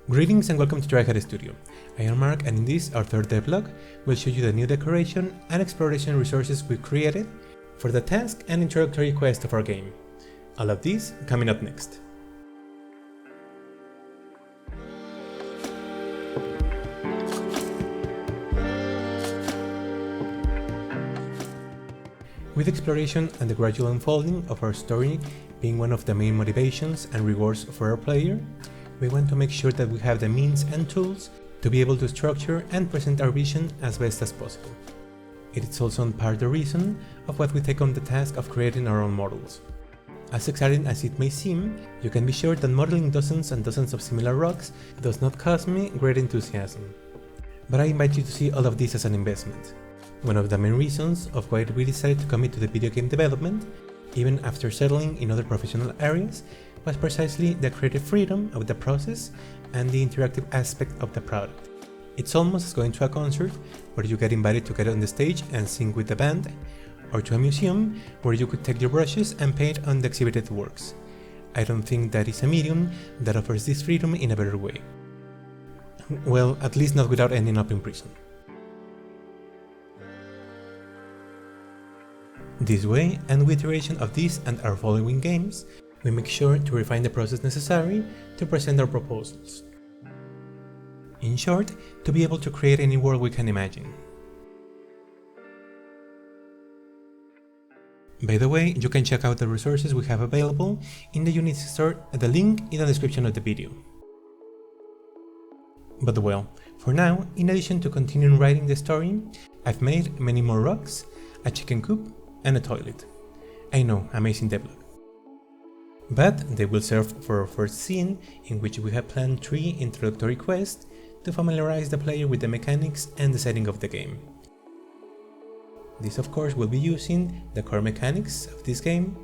Greetings and welcome to Tryhard Studio. I am Mark, and in this, our third devlog, we'll show you the new decoration and exploration resources we created for the task and introductory quest of our game. All of these coming up next. With exploration and the gradual unfolding of our story being one of the main motivations and rewards for our player, we want to make sure that we have the means and tools to be able to structure and present our vision as best as possible. It is also in part the reason of what we take on the task of creating our own models. As exciting as it may seem, you can be sure that modeling dozens and dozens of similar rocks does not cause me great enthusiasm. But I invite you to see all of this as an investment. One of the main reasons of why we decided to commit to the video game development, even after settling in other professional areas, was precisely the creative freedom of the process and the interactive aspect of the product. It's almost as going to a concert where you get invited to get on the stage and sing with the band, or to a museum where you could take your brushes and paint on the exhibited works. I don't think that is a medium that offers this freedom in a better way. Well, at least not without ending up in prison. This way, and with iteration of this and our following games, we make sure to refine the process necessary to present our proposals. In short, to be able to create any world we can imagine. By the way, you can check out the resources we have available in the Unity store at the link in the description of the video. But well, for now, in addition to continuing writing the story, I've made many more rocks, a chicken coop, and a toilet. I know, amazing devlog. But they will serve for our first scene, in which we have planned 3 introductory quests to familiarize the player with the mechanics and the setting of the game. This of course will be using the core mechanics of this game,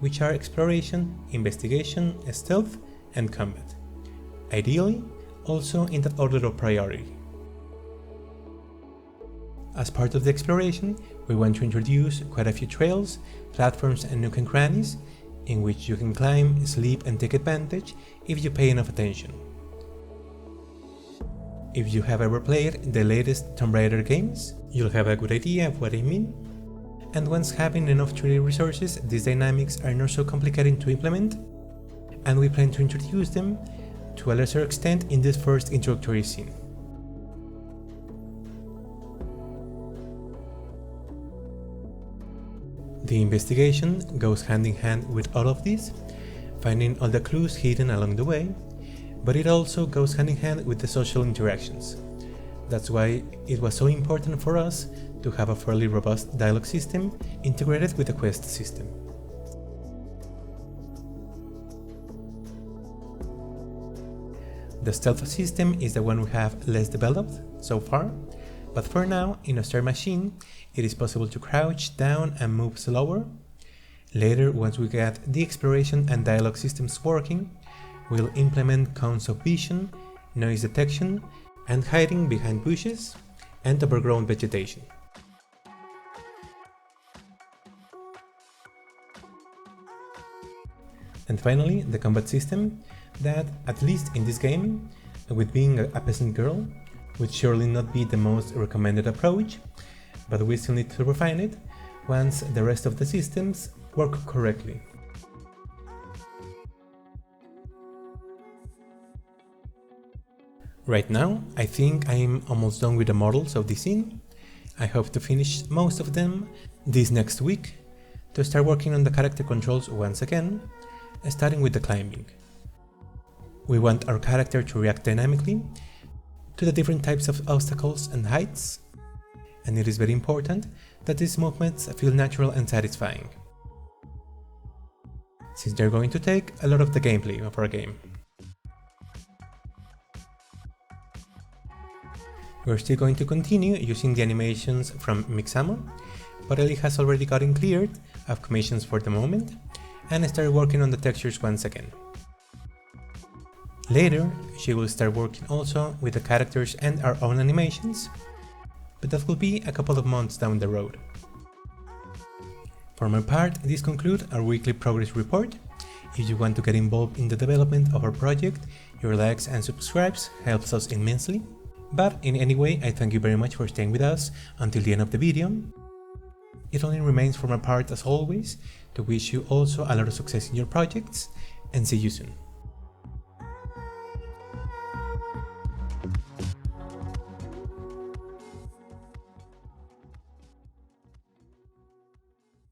which are exploration, investigation, stealth, and combat. Ideally, also in that order of priority. As part of the exploration, we want to introduce quite a few trails, platforms, and nook and crannies, in which you can climb, sleep, and take advantage if you pay enough attention. If you have ever played the latest Tomb Raider games, you'll have a good idea of what I mean. And once having enough 3D resources, these dynamics are not so complicated to implement, and we plan to introduce them to a lesser extent in this first introductory scene. The investigation goes hand in hand with all of this, finding all the clues hidden along the way, but it also goes hand in hand with the social interactions. That's why it was so important for us to have a fairly robust dialogue system integrated with the quest system. The stealth system is the one we have less developed so far, but for now, in a start machine, it is possible to crouch down and move slower. Later, once we get the exploration and dialogue systems working, we'll implement cones of vision, noise detection, and hiding behind bushes and overgrown vegetation. And finally, the combat system that, at least in this game, with being a peasant girl, would surely not be the most recommended approach, but we still need to refine it once the rest of the systems work correctly. Right now, I think I'm almost done with the models of the scene. I hope to finish most of them this next week, to start working on the character controls once again, starting with the climbing. We want our character to react dynamically to the different types of obstacles and heights, and it is very important that these movements feel natural and satisfying, since they're going to take a lot of the gameplay of our game. We're still going to continue using the animations from Mixamo, but Ellie has already gotten cleared of commissions for the moment, and started working on the textures once again. Later, she will start working also with the characters and our own animations, but that will be a couple of months down the road. For my part, this concludes our weekly progress report, If you want to get involved in the development of our project, your likes and subscribes helps us immensely. But in any way, I thank you very much for staying with us until the end of the video. It only remains for my part, as always, to wish you also a lot of success in your projects, and see you soon.